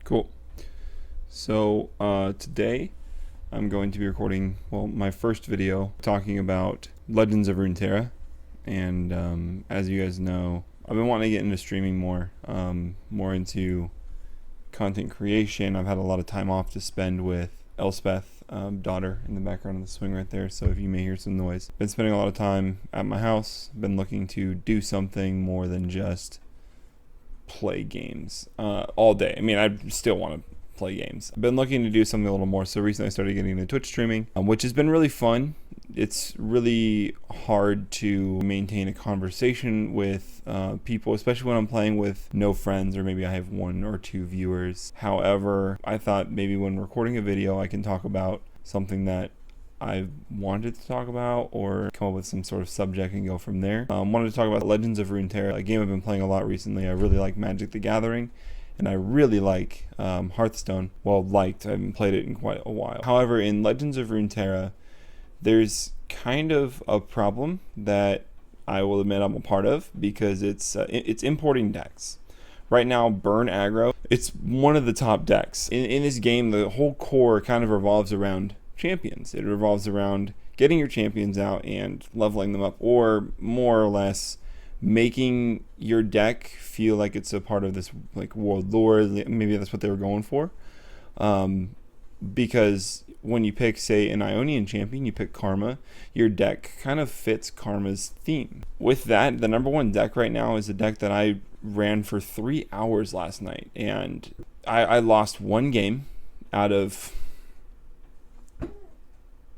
Cool. So today I'm going to be recording, my first video talking about Legends of Runeterra. And as you guys know, I've been wanting to get into streaming more, more into content creation. I've had a lot of time off to spend with Elspeth, daughter in the background of the swing right there, so if you may hear some noise. Been spending a lot of time at my house, been looking to do something more than just play games all day. I mean, I still want to play games. I've been looking to do something a little more, so recently I started getting into Twitch streaming, which has been really fun. It's really hard to maintain a conversation with people, especially when I'm playing with no friends or maybe I have 1 or 2 viewers. However, I thought maybe when recording a video I can talk about something that I wanted to talk about or come up with some sort of subject and go from there. Wanted to talk about Legends of Runeterra, a game I've been playing a lot recently. I really like Magic the Gathering, and I really like Hearthstone. Well, I haven't played it in quite a while. However, in Legends of Runeterra, there's kind of a problem that I will admit I'm a part of, because it's importing decks. Right now, Burn Aggro, it's one of the top decks. In this game, the whole core kind of revolves around champions. It revolves around getting your champions out and leveling them up, or more or less making your deck feel like it's a part of this like world lore. Maybe that's what they were going for, because when you pick, say, an Ionian champion, you pick Karma, your deck kind of fits Karma's theme. With that, the #1 deck right now is a deck that I ran for 3 hours last night, and I lost 1 game out of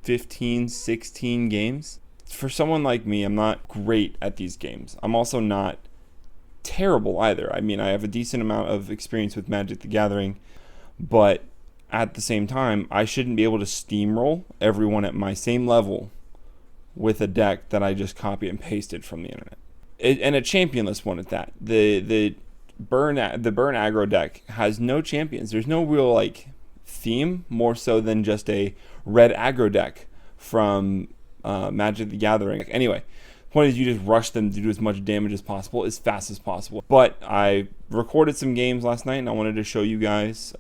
15, 16 games. For someone like me, I'm not great at these games. I'm also not terrible either. I mean, I have a decent amount of experience with Magic the Gathering, but at the same time, I shouldn't be able to steamroll everyone at my same level with a deck that I just copy and pasted from the internet. And a championless one at that. The burn aggro deck has no champions. There's no real theme, more so than just a red aggro deck from Magic the Gathering. Anyway, point is, you just rush them to do as much damage as possible, as fast as possible. But I recorded some games last night, and I wanted to show you guys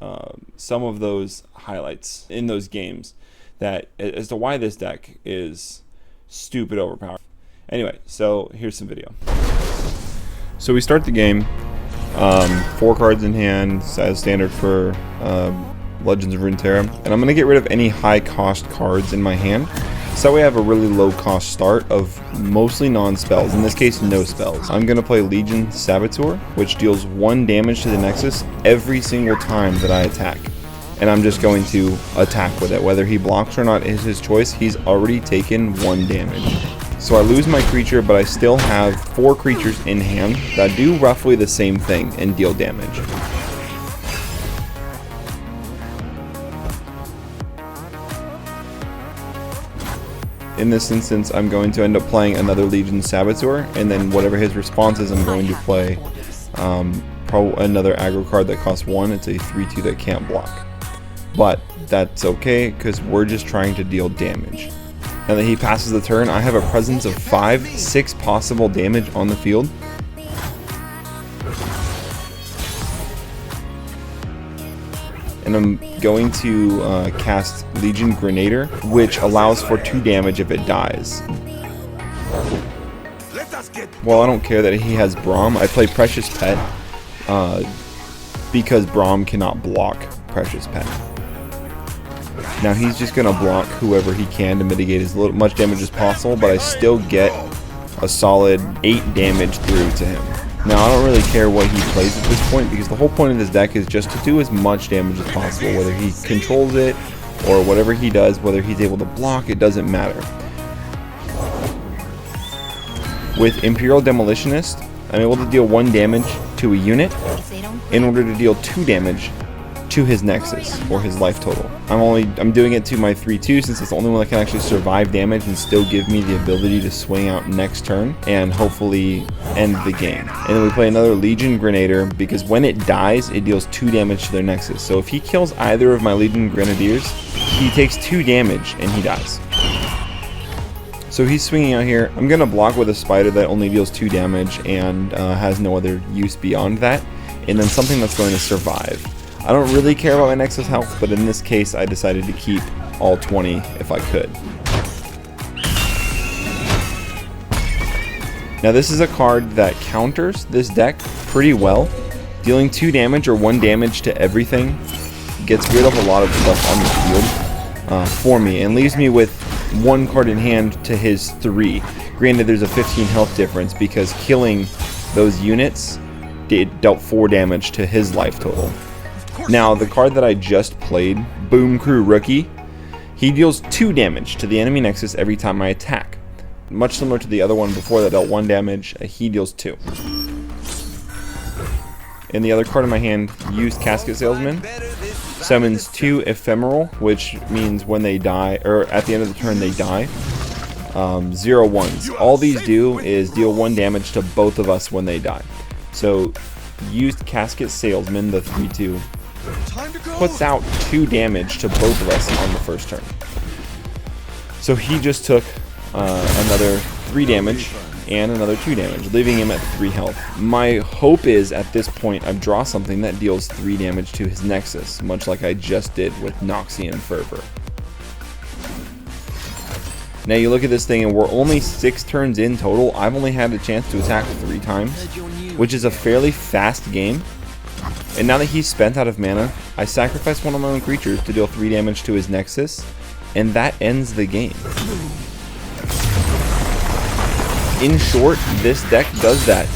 some of those highlights in those games that as to why this deck is stupid overpowered. Anyway, so here's some video. So we start the game, 4 cards in hand as standard for Legends of Runeterra, and I'm going to get rid of any high cost cards in my hand, so we have a really low cost start of mostly non-spells, in this case no spells. I'm going to play Legion Saboteur, which deals 1 damage to the Nexus every single time that I attack, and I'm just going to attack with it. Whether he blocks or not is his choice. He's already taken 1 damage. So I lose my creature, but I still have 4 creatures in hand that do roughly the same thing and deal damage. In this instance, I'm going to end up playing another Legion Saboteur, and then whatever his response is, I'm going to play probably another aggro card that costs 1. It's a 3/2 that can't block. But that's okay, because we're just trying to deal damage. Now that he passes the turn, I have a presence of 6 possible damage on the field. And I'm going to cast Legion Grenader, which allows for 2 damage if it dies. Well, I don't care that he has Braum. I play Precious Pet because Braum cannot block Precious Pet. Now he's just going to block whoever he can to mitigate as much damage as possible, but I still get a solid 8 damage through to him. Now, I don't really care what he plays at this point, because the whole point of this deck is just to do as much damage as possible. Whether he controls it or whatever he does, whether he's able to block, it doesn't matter. With Imperial Demolitionist, I'm able to deal 1 damage to a unit in order to deal 2 damage to his Nexus, or his life total. I'm doing it to my 3/2, since it's the only one that can actually survive damage and still give me the ability to swing out next turn and hopefully end the game. And then we play another Legion Grenader, because when it dies, it deals 2 damage to their Nexus. So if he kills either of my Legion Grenadiers, he takes 2 damage and he dies. So he's swinging out here. I'm gonna block with a spider that only deals 2 damage and has no other use beyond that, and then something that's going to survive. I don't really care about my Nexus health, but in this case I decided to keep all 20 if I could. Now this is a card that counters this deck pretty well. Dealing 2 damage or 1 damage to everything gets rid of a lot of stuff on the field for me, and leaves me with 1 card in hand to his 3. Granted, there's a 15 health difference because killing those units dealt 4 damage to his life total. Now, the card that I just played, Boom Crew Rookie, he deals 2 damage to the enemy Nexus every time I attack. Much similar to the other one before that dealt 1 damage, he deals 2. And the other card in my hand, Used Casket Salesman, summons 2 ephemeral, which means when they die, or at the end of the turn they die, 0 ones. All these do is deal 1 damage to both of us when they die. So Used Casket Salesman, the 3/2, puts out 2 damage to both of us on the first turn. So he just took another 3 damage and another 2 damage, leaving him at 3 health. My hope is at this point I draw something that deals 3 damage to his Nexus, much like I just did with Noxian Fervor. Now you look at this thing and we're only 6 turns in total. I've only had a chance to attack 3 times, which is a fairly fast game. And now that he's spent out of mana, I sacrifice one of my own creatures to deal 3 damage to his Nexus, and that ends the game. In short, this deck does that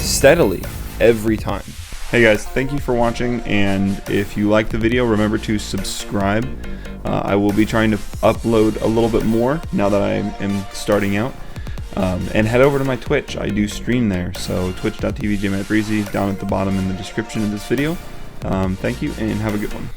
steadily every time. Hey guys, thank you for watching, and if you liked the video, remember to subscribe. I will be trying to upload a little bit more now that I am starting out. And head over to my Twitch. I do stream there, so twitch.tv/jmattbreezy down at the bottom in the description of this video. Thank you, and have a good one.